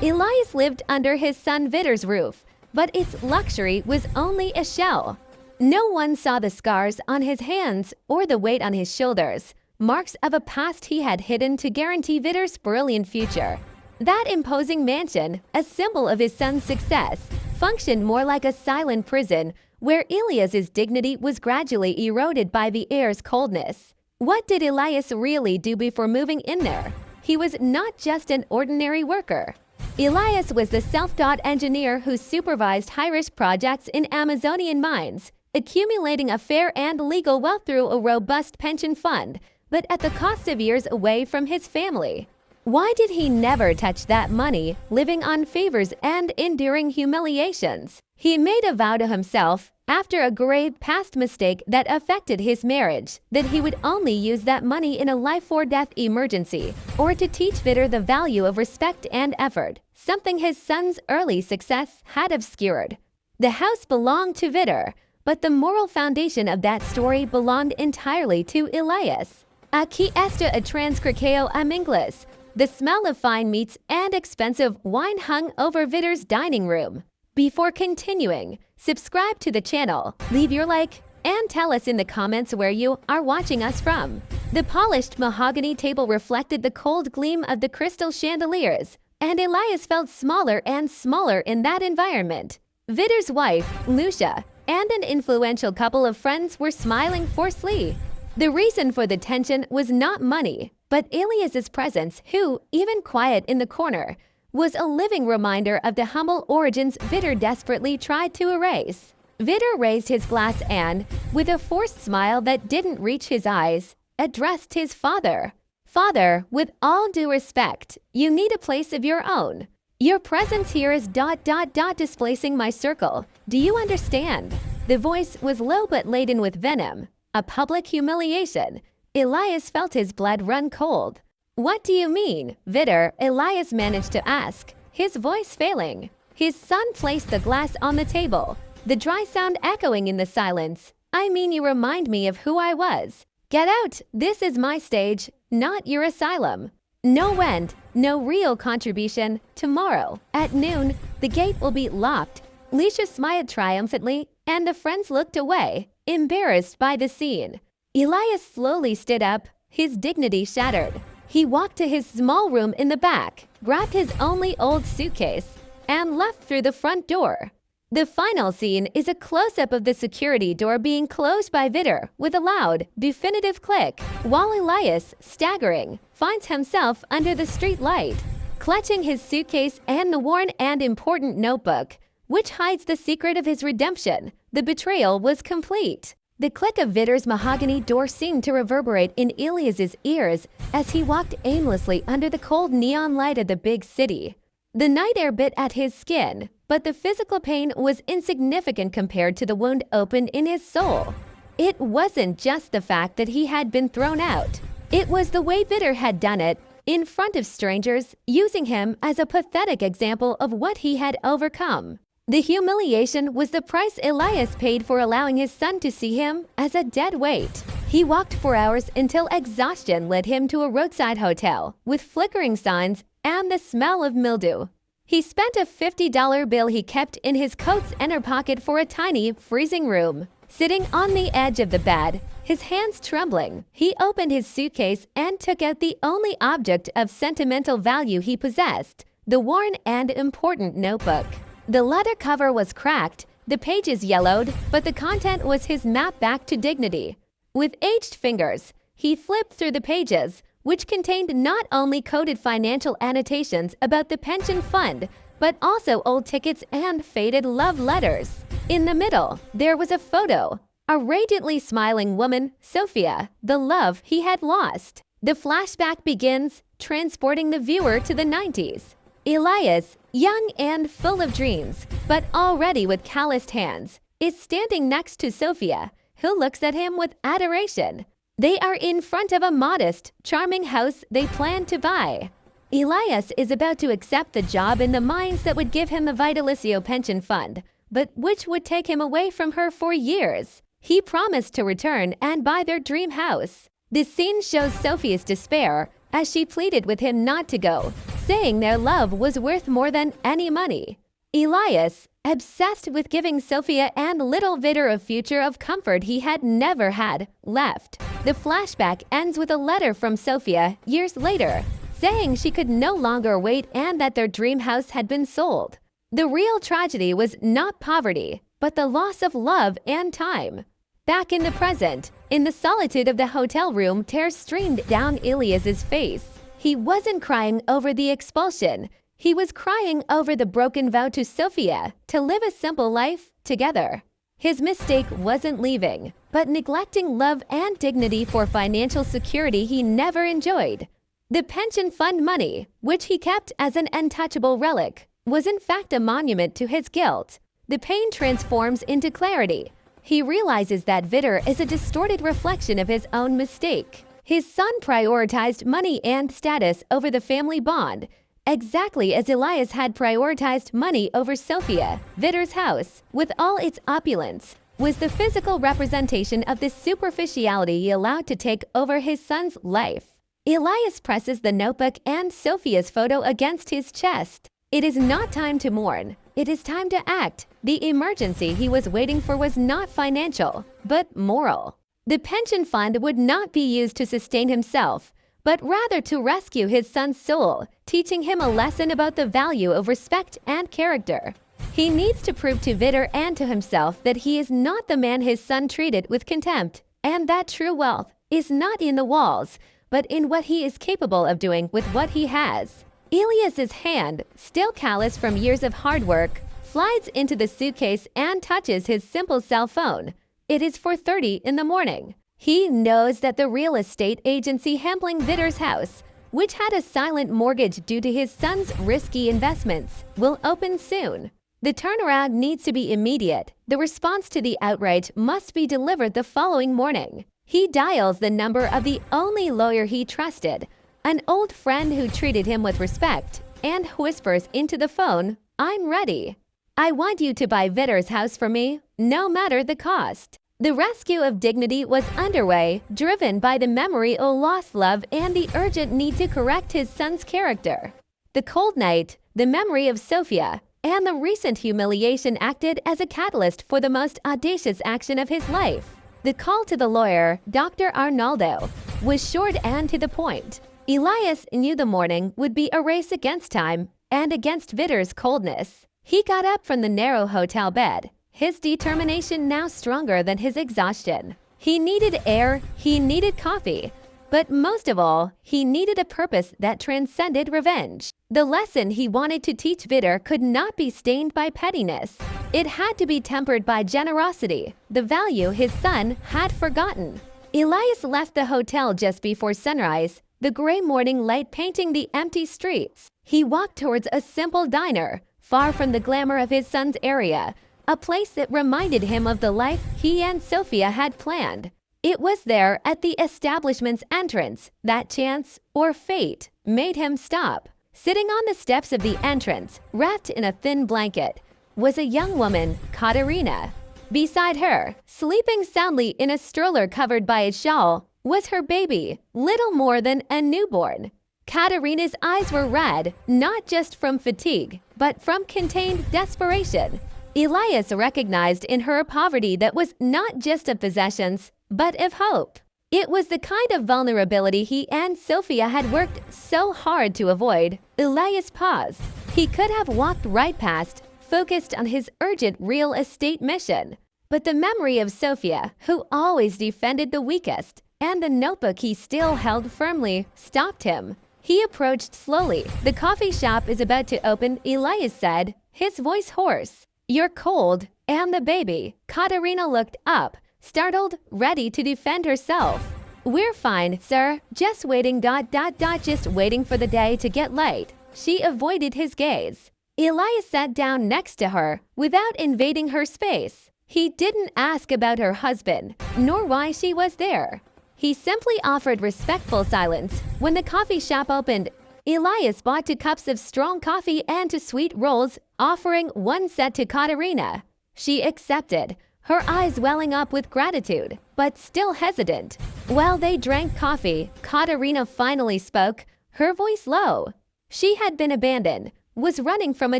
Elias lived under his son Vitor's roof, but its luxury was only a shell. No one saw the scars on his hands or the weight on his shoulders, marks of a past he had hidden to guarantee Vitor's brilliant future. That imposing mansion, a symbol of his son's success, functioned more like a silent prison where Elias's dignity was gradually eroded by the heir's coldness. What did Elias really do before moving in there? He was not just an ordinary worker. Elias was the self-taught engineer who supervised high-risk projects in Amazonian mines, accumulating a fair and legal wealth through a robust pension fund, but at the cost of years away from his family. Why did he never touch that money, living on favors and enduring humiliations? He made a vow to himself, after a grave past mistake that affected his marriage, that he would only use that money in a life-or-death emergency, or to teach Vitor the value of respect and effort, something his son's early success had obscured. The house belonged to Vitor, but the moral foundation of that story belonged entirely to Elias. Aquí está a transcriqueo amingles. The smell of fine meats and expensive wine hung over Vitor's dining room. Before continuing, subscribe to the channel, leave your like, and tell us in the comments where you are watching us from. The polished mahogany table reflected the cold gleam of the crystal chandeliers, and Elias felt smaller and smaller in that environment. Vitor's wife, Lucia, and an influential couple of friends were smiling forcefully. The reason for the tension was not money, but Elias's presence, who, even quiet in the corner, was a living reminder of the humble origins Vitor desperately tried to erase. Vitor raised his glass and, with a forced smile that didn't reach his eyes, addressed his father. "Father, with all due respect, you need a place of your own. Your presence here is displacing my circle. Do you understand?" The voice was low but laden with venom. A public humiliation. Elias felt his blood run cold. "What do you mean, Vitor?" Elias managed to ask, his voice failing. His son placed the glass on the table, the dry sound echoing in the silence. "I mean, you remind me of who I was. Get out, this is my stage, not your asylum. No rent, no real contribution. Tomorrow, at noon, the gate will be locked." Lucia smiled triumphantly, and the friends looked away, embarrassed by the scene. Elias slowly stood up, his dignity shattered. He walked to his small room in the back, grabbed his only old suitcase, and left through the front door. The final scene is a close-up of the security door being closed by Vitor with a loud, definitive click, while Elias, staggering, finds himself under the street light, clutching his suitcase and the worn and important notebook, which hides the secret of his redemption. The betrayal was complete. The click of Vitor's mahogany door seemed to reverberate in Elias's ears as he walked aimlessly under the cold neon light of the big city. The night air bit at his skin, but the physical pain was insignificant compared to the wound opened in his soul. It wasn't just the fact that he had been thrown out. It was the way Vitor had done it, in front of strangers, using him as a pathetic example of what he had overcome. The humiliation was the price Elias paid for allowing his son to see him as a dead weight. He walked for hours until exhaustion led him to a roadside hotel with flickering signs and the smell of mildew. He spent a $50 bill he kept in his coat's inner pocket for a tiny, freezing room. Sitting on the edge of the bed, his hands trembling, he opened his suitcase and took out the only object of sentimental value he possessed, the worn and important notebook. The leather cover was cracked, the pages yellowed, but the content was his map back to dignity. With aged fingers, he flipped through the pages, which contained not only coded financial annotations about the pension fund, but also old tickets and faded love letters. In the middle, there was a photo. A radiantly smiling woman, Sophia, the love he had lost. The flashback begins, transporting the viewer to the 90s. Elias, young and full of dreams, but already with calloused hands, is standing next to Sophia, who looks at him with adoration. They are in front of a modest, charming house they plan to buy. Elias is about to accept the job in the mines that would give him the Vitalicio pension fund, but which would take him away from her for years. He promised to return and buy their dream house. The scene shows Sophia's despair, as she pleaded with him not to go, saying their love was worth more than any money. Elias, obsessed with giving Sophia and little Vitor a future of comfort he had never had, left. The flashback ends with a letter from Sophia years later, saying she could no longer wait and that their dream house had been sold. The real tragedy was not poverty, but the loss of love and time. Back in the present, in the solitude of the hotel room, tears streamed down Elias's face. He wasn't crying over the expulsion. He was crying over the broken vow to Sophia to live a simple life together. His mistake wasn't leaving, but neglecting love and dignity for financial security he never enjoyed. The pension fund money, which he kept as an untouchable relic, was in fact a monument to his guilt. The pain transforms into clarity. He realizes that Vitor is a distorted reflection of his own mistake. His son prioritized money and status over the family bond, exactly as Elias had prioritized money over Sophia. Vitor's house, with all its opulence, was the physical representation of the superficiality he allowed to take over his son's life. Elias presses the notebook and Sophia's photo against his chest. It is not time to mourn. It is time to act. The emergency he was waiting for was not financial, but moral. The pension fund would not be used to sustain himself, but rather to rescue his son's soul, teaching him a lesson about the value of respect and character. He needs to prove to Vitor and to himself that he is not the man his son treated with contempt, and that true wealth is not in the walls, but in what he is capable of doing with what he has. Elias's hand, still callous from years of hard work, slides into the suitcase and touches his simple cell phone. It is 4:30 in the morning. He knows that the real estate agency handling Vitor's house, which had a silent mortgage due to his son's risky investments, will open soon. The turnaround needs to be immediate. The response to the outrage must be delivered the following morning. He dials the number of the only lawyer he trusted, an old friend who treated him with respect, and whispers into the phone, "I'm ready. I want you to buy Vitor's house for me, no matter the cost." The rescue of dignity was underway, driven by the memory of lost love and the urgent need to correct his son's character. The cold night, the memory of Sophia, and the recent humiliation acted as a catalyst for the most audacious action of his life. The call to the lawyer, Dr. Arnaldo, was short and to the point. Elias knew the morning would be a race against time and against Vitor's coldness. He got up from the narrow hotel bed, his determination now stronger than his exhaustion. He needed air, he needed coffee, but most of all, he needed a purpose that transcended revenge. The lesson he wanted to teach Vitor could not be stained by pettiness. It had to be tempered by generosity, the value his son had forgotten. Elias left the hotel just before sunrise, the gray morning light painting the empty streets. He walked towards a simple diner, far from the glamour of his son's area, a place that reminded him of the life he and Sophia had planned. It was there at the establishment's entrance that chance, or fate, made him stop. Sitting on the steps of the entrance, wrapped in a thin blanket, was a young woman, Catarina. Beside her, sleeping soundly in a stroller covered by a shawl, was her baby, little more than a newborn. Catarina's eyes were red, not just from fatigue, but from contained desperation. Elias recognized in her a poverty that was not just of possessions, but of hope. It was the kind of vulnerability he and Sophia had worked so hard to avoid. Elias paused. He could have walked right past, focused on his urgent real estate mission. But the memory of Sophia, who always defended the weakest, and the notebook he still held firmly, stopped him. He approached slowly. "The coffee shop is about to open," Elias said, his voice hoarse. "You're cold, and the baby." Catarina looked up, startled, ready to defend herself. "We're fine, sir. Just waiting, just waiting for the day to get light." She avoided his gaze. Elias sat down next to her, without invading her space. He didn't ask about her husband, nor why she was there. He simply offered respectful silence. When the coffee shop opened, Elias bought 2 cups of strong coffee and 2 sweet rolls, offering one set to Catarina. She accepted, her eyes welling up with gratitude, but still hesitant. While they drank coffee, Catarina finally spoke, her voice low. She had been abandoned, was running from a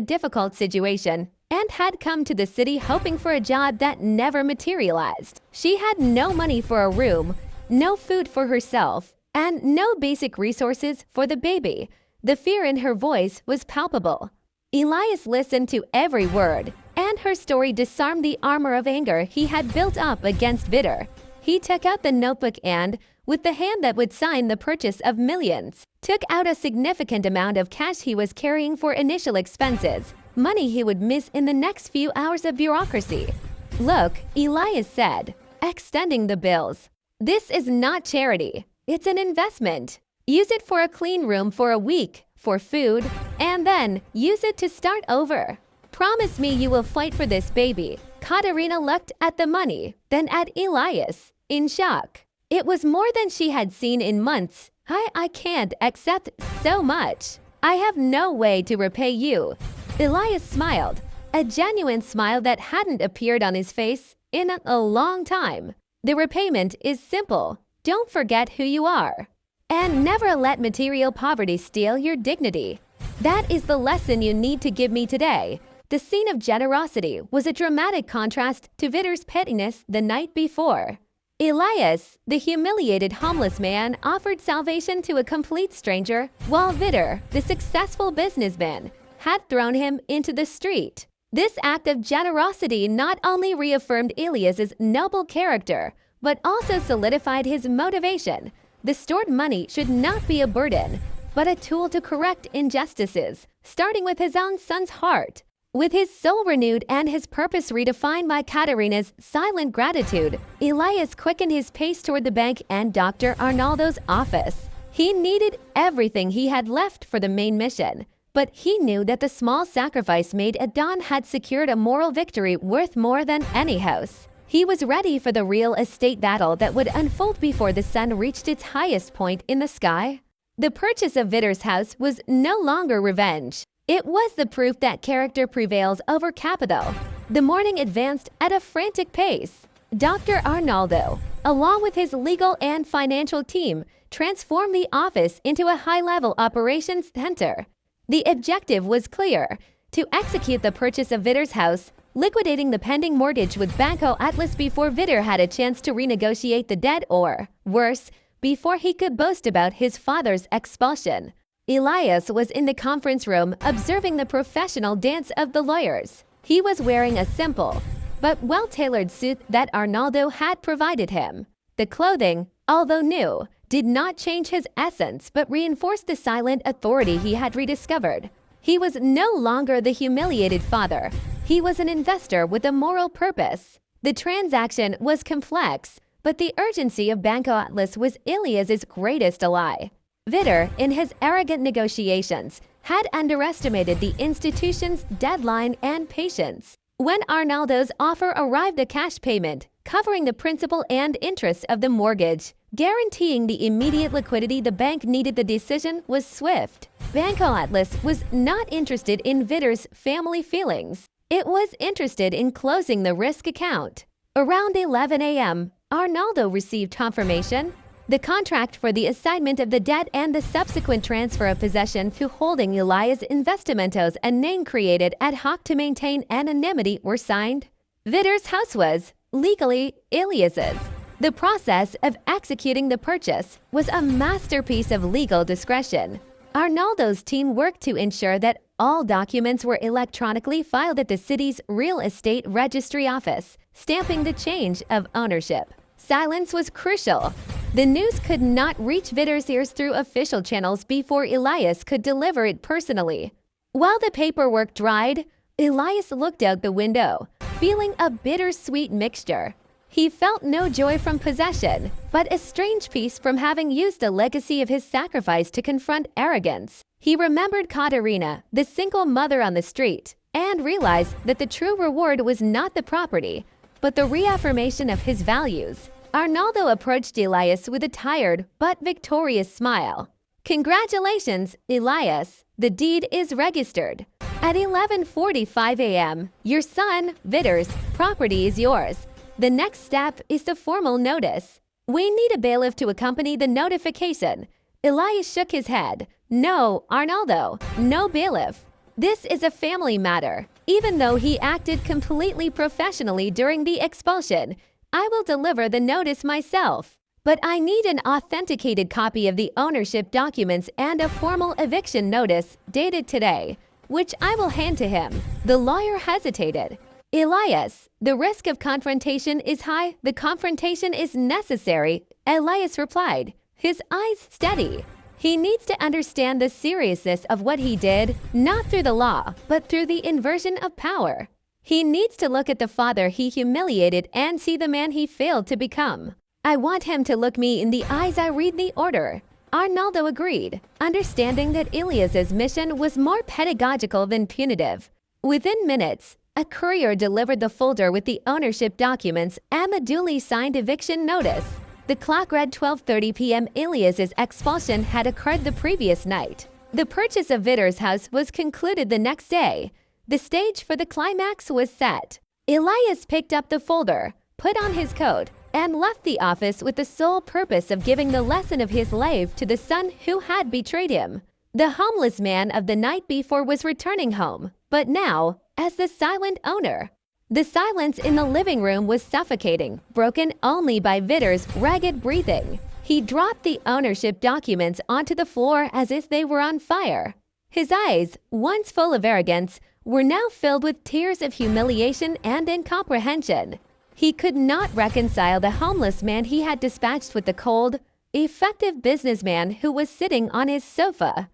difficult situation, and had come to the city hoping for a job that never materialized. She had no money for a room, no food for herself, and no basic resources for the baby. The fear in her voice was palpable. Elias listened to every word, and her story disarmed the armor of anger he had built up against Vitor. He took out the notebook and, with the hand that would sign the purchase of millions, took out a significant amount of cash he was carrying for initial expenses, money he would miss in the next few hours of bureaucracy. "Look," Elias said, extending the bills. "This is not charity. It's an investment. Use it for a clean room for a week, for food, and then use it to start over. Promise me you will fight for this baby." Catarina looked at the money, then at Elias, in shock. It was more than she had seen in months. I can't accept so much. I have no way to repay you." Elias smiled, a genuine smile that hadn't appeared on his face in a long time. "The repayment is simple. Don't forget who you are. And never let material poverty steal your dignity. That is the lesson you need to give me today." The scene of generosity was a dramatic contrast to Vitor's pettiness the night before. Elias, the humiliated homeless man, offered salvation to a complete stranger, while Vitor, the successful businessman, had thrown him into the street. This act of generosity not only reaffirmed Elias's noble character, but also solidified his motivation. The stored money should not be a burden, but a tool to correct injustices, starting with his own son's heart. With his soul renewed and his purpose redefined by Catarina's silent gratitude, Elias quickened his pace toward the bank and Dr. Arnaldo's office. He needed everything he had left for the main mission, but he knew that the small sacrifice made at dawn had secured a moral victory worth more than any house. He was ready for the real estate battle that would unfold before the sun reached its highest point in the sky. The purchase of Vitor's house was no longer revenge. It was the proof that character prevails over capital. The morning advanced at a frantic pace. Dr. Arnaldo, along with his legal and financial team, transformed the office into a high-level operations center. The objective was clear: to execute the purchase of Vitor's house, liquidating the pending mortgage with Banco Atlas before Vitor had a chance to renegotiate the debt or, worse, before he could boast about his father's expulsion. Elias was in the conference room observing the professional dance of the lawyers. He was wearing a simple but well-tailored suit that Arnaldo had provided him. The clothing, although new, did not change his essence but reinforced the silent authority he had rediscovered. He was no longer the humiliated father. He was an investor with a moral purpose. The transaction was complex, but the urgency of Banco Atlas was Elias's greatest ally. Vitor, in his arrogant negotiations, had underestimated the institution's deadline and patience. When Arnaldo's offer arrived, a cash payment, covering the principal and interest of the mortgage, guaranteeing the immediate liquidity the bank needed, the decision was swift. Banco Atlas was not interested in Vitor's family feelings. It was interested in closing the risk account. Around 11 a.m., Arnaldo received confirmation. The contract for the assignment of the debt and the subsequent transfer of possession to holding Elias Investimentos, a name created ad hoc to maintain anonymity, were signed. Vitor's house was, legally, Elias's. The process of executing the purchase was a masterpiece of legal discretion. Arnaldo's team worked to ensure that all documents were electronically filed at the city's real estate registry office, stamping the change of ownership. Silence was crucial. The news could not reach Vitor's ears through official channels before Elias could deliver it personally. While the paperwork dried, Elias looked out the window, feeling a bittersweet mixture. He felt no joy from possession, but a strange peace from having used the legacy of his sacrifice to confront arrogance. He remembered Catarina, the single mother on the street, and realized that the true reward was not the property, but the reaffirmation of his values. Arnaldo approached Elias with a tired but victorious smile. "Congratulations, Elias. The deed is registered. At 11:45 a.m., your son, Vitor's, property is yours. The next step is the formal notice. We need a bailiff to accompany the notification. Elias shook his head. No, Arnaldo, no bailiff. This is a family matter. Even though he acted completely professionally during the expulsion, I will deliver the notice myself. But I need an authenticated copy of the ownership documents and a formal eviction notice dated today, which I will hand to him. The lawyer hesitated. Elias, the risk of confrontation is high. The confrontation is necessary, Elias replied, his eyes steady. He needs to understand the seriousness of what he did, not through the law, but through the inversion of power. He needs to look at the father he humiliated and see the man he failed to become. I want him to look me in the eyes. I read the order. Arnaldo agreed, understanding that Elias's mission was more pedagogical than punitive. Within minutes, a courier delivered the folder with the ownership documents and the duly signed eviction notice. The clock read 12:30 p.m. Elias's expulsion had occurred the previous night. The purchase of Vitor's house was concluded the next day. The stage for the climax was set. Elias picked up the folder, put on his coat, and left the office with the sole purpose of giving the lesson of his life to the son who had betrayed him. The homeless man of the night before was returning home, but now, as the silent owner. The silence in the living room was suffocating, broken only by Vitor's ragged breathing. He dropped the ownership documents onto the floor as if they were on fire. His eyes, once full of arrogance, were now filled with tears of humiliation and incomprehension. He could not reconcile the homeless man he had dispatched with the cold, effective businessman who was sitting on his sofa.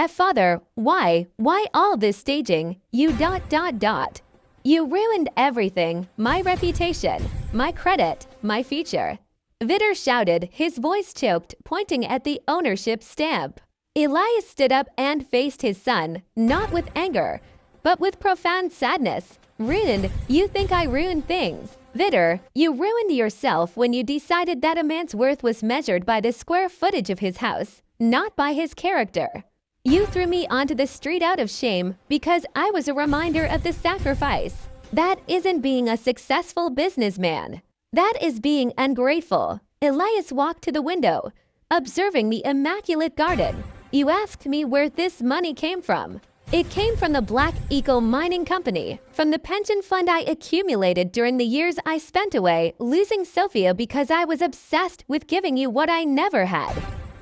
Father, why all this staging? You ... You ruined everything, my reputation, my credit, my future. Vitor shouted, his voice choked, pointing at the ownership stamp. Elias stood up and faced his son, not with anger, but with profound sadness. Ruined? You think I ruined things? Vitor, you ruined yourself when you decided that a man's worth was measured by the square footage of his house, not by his character. You threw me onto the street out of shame because I was a reminder of the sacrifice. That isn't being a successful businessman. That is being ungrateful. Elias walked to the window, observing the immaculate garden. You asked me where this money came from. It came from the Black Eagle Mining Company, from the pension fund I accumulated during the years I spent away losing Sophia because I was obsessed with giving you what I never had.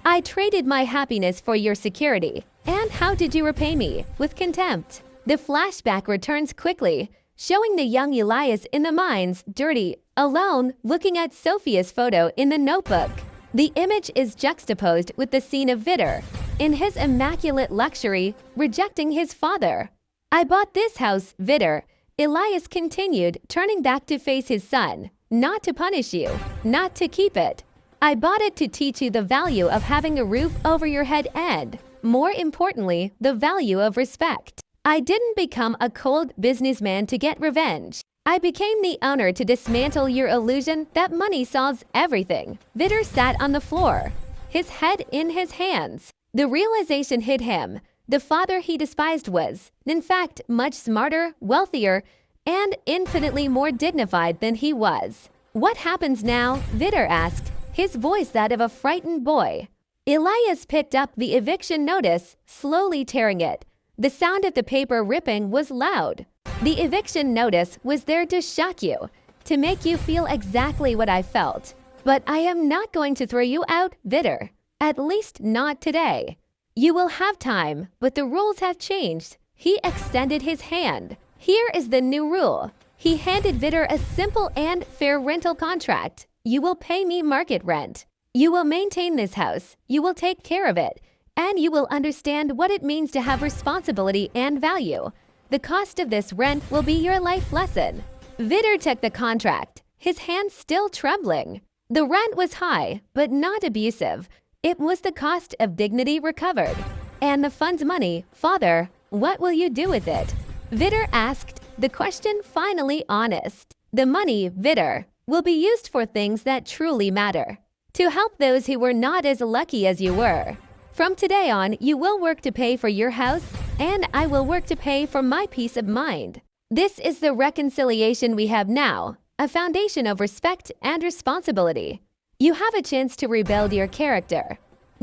I traded my happiness for your security. And how did you repay me? With contempt. The flashback returns quickly, showing the young Elias in the mines, dirty, alone, looking at Sophia's photo in the notebook. The image is juxtaposed with the scene of Vitor, in his immaculate luxury, rejecting his father. I bought this house, Vitor, Elias continued, turning back to face his son, not to punish you, not to keep it. I bought it to teach you the value of having a roof over your head and, more importantly, the value of respect. I didn't become a cold businessman to get revenge. I became the owner to dismantle your illusion that money solves everything. Vitor sat on the floor, his head in his hands. The realization hit him. The father he despised was, in fact, much smarter, wealthier, and infinitely more dignified than he was. What happens now? Vitor asked, his voice that of a frightened boy. Elias picked up the eviction notice, slowly tearing it. The sound of the paper ripping was loud. The eviction notice was there to shock you, to make you feel exactly what I felt. But I am not going to throw you out, Vitor. At least not today. You will have time, but the rules have changed. He extended his hand. Here is the new rule. He handed Vitor a simple and fair rental contract. You will pay me market rent. You will maintain this house. You will take care of it. And you will understand what it means to have responsibility and value. The cost of this rent will be your life lesson. Vitor took the contract, his hands still trembling. The rent was high, but not abusive. It was the cost of dignity recovered. And the fund's money, Father, what will you do with it? Vitor asked, the question finally honest. The money, Vitor, will be used for things that truly matter. To help those who were not as lucky as you were. From today on, you will work to pay for your house, and I will work to pay for my peace of mind. This is the reconciliation we have now. a foundation of respect and responsibility. You have a chance to rebuild your character.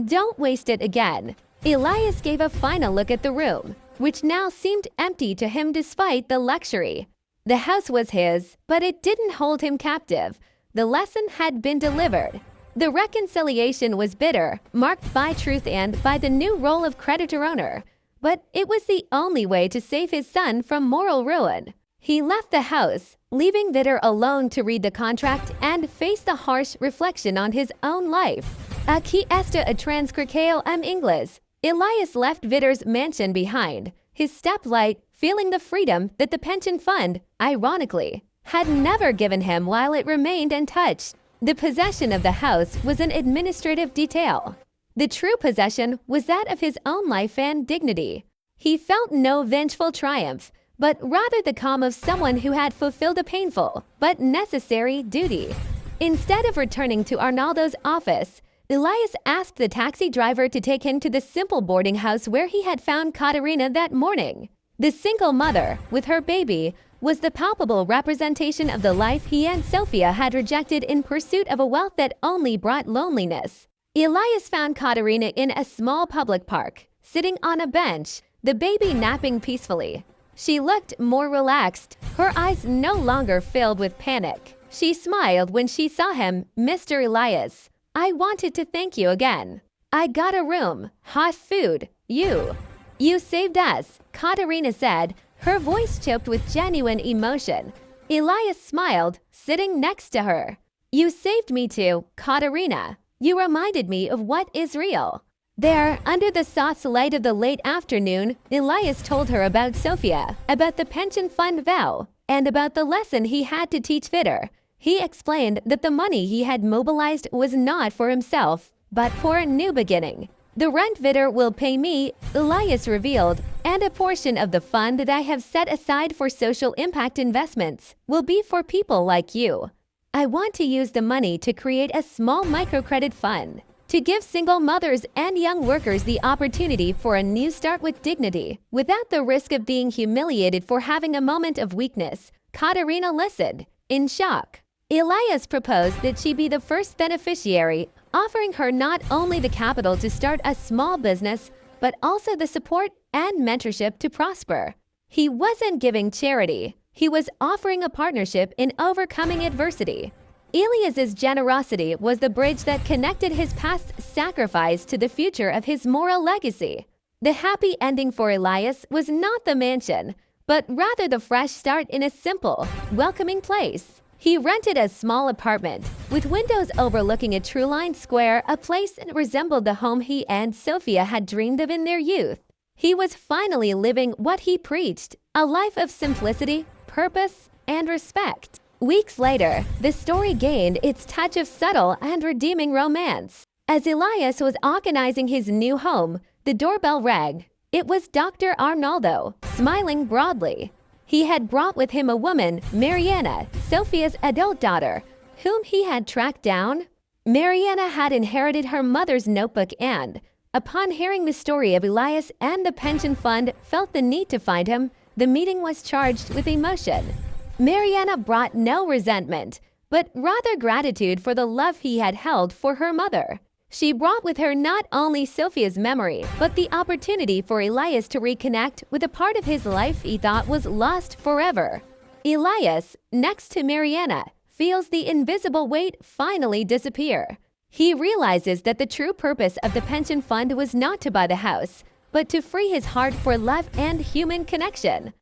Don't waste it again. Elias gave a final look at the room, which now seemed empty to him despite the luxury. The house was his, but it didn't hold him captive. The lesson had been delivered. The reconciliation was bitter, marked by truth and by the new role of creditor owner. But it was the only way to save his son from moral ruin. He left the house, leaving Vitor alone to read the contract and face the harsh reflection on his own life. Aquí está a transcrição em inglés. Elias left Vitor's mansion behind, his step light, feeling the freedom that the pension fund, ironically, had never given him while it remained untouched. The possession of the house was an administrative detail. The true possession was that of his own life and dignity. He felt no vengeful triumph, but rather the calm of someone who had fulfilled a painful but necessary duty. Instead of returning to Arnaldo's office, Elias asked the taxi driver to take him to the simple boarding house where he had found Catarina that morning. The single mother, with her baby, was the palpable representation of the life he and Sophia had rejected in pursuit of a wealth that only brought loneliness. Elias found Catarina in a small public park, sitting on a bench, the baby napping peacefully. She looked more relaxed, her eyes no longer filled with panic. She smiled when she saw him. "Mr. Elias, I wanted to thank you again. I got a room, hot food, You saved us," Catarina said, her voice choked with genuine emotion. Elias smiled, sitting next to her. "You saved me too, Catarina. You reminded me of what is real." There, under the soft light of the late afternoon, Elias told her about Sophia, about the pension fund vow, and about the lesson he had to teach Vitor. He explained that the money he had mobilized was not for himself, but for a new beginning. "The rent Vitor will pay me," Elias revealed, "and a portion of the fund that I have set aside for social impact investments will be for people like you. I want to use the money to create a small microcredit fund, to give single mothers and young workers the opportunity for a new start with dignity, without the risk of being humiliated for having a moment of weakness." Catarina listened, in shock. Elias proposed that she be the first beneficiary, offering her not only the capital to start a small business, but also the support and mentorship to prosper. He wasn't giving charity. He was offering a partnership in overcoming adversity. Elias's generosity was the bridge that connected his past sacrifice to the future of his moral legacy. The happy ending for Elias was not the mansion, but rather the fresh start in a simple, welcoming place. He rented a small apartment, with windows overlooking a true-line square, a place that resembled the home he and Sophia had dreamed of in their youth. He was finally living what he preached, a life of simplicity, purpose, and respect. Weeks later, the story gained its touch of subtle and redeeming romance. As Elias was organizing his new home, the doorbell rang. It was Dr. Arnaldo, smiling broadly. He had brought with him a woman, Mariana, Sophia's adult daughter, whom he had tracked down. Mariana had inherited her mother's notebook and, upon hearing the story of Elias and the pension fund, felt the need to find him. The meeting was charged with emotion. Mariana brought no resentment, but rather gratitude for the love he had held for her mother. She brought with her not only Sophia's memory, but the opportunity for Elias to reconnect with a part of his life he thought was lost forever. Elias, next to Mariana, feels the invisible weight finally disappear. He realizes that the true purpose of the pension fund was not to buy the house, but to free his heart for love and human connection.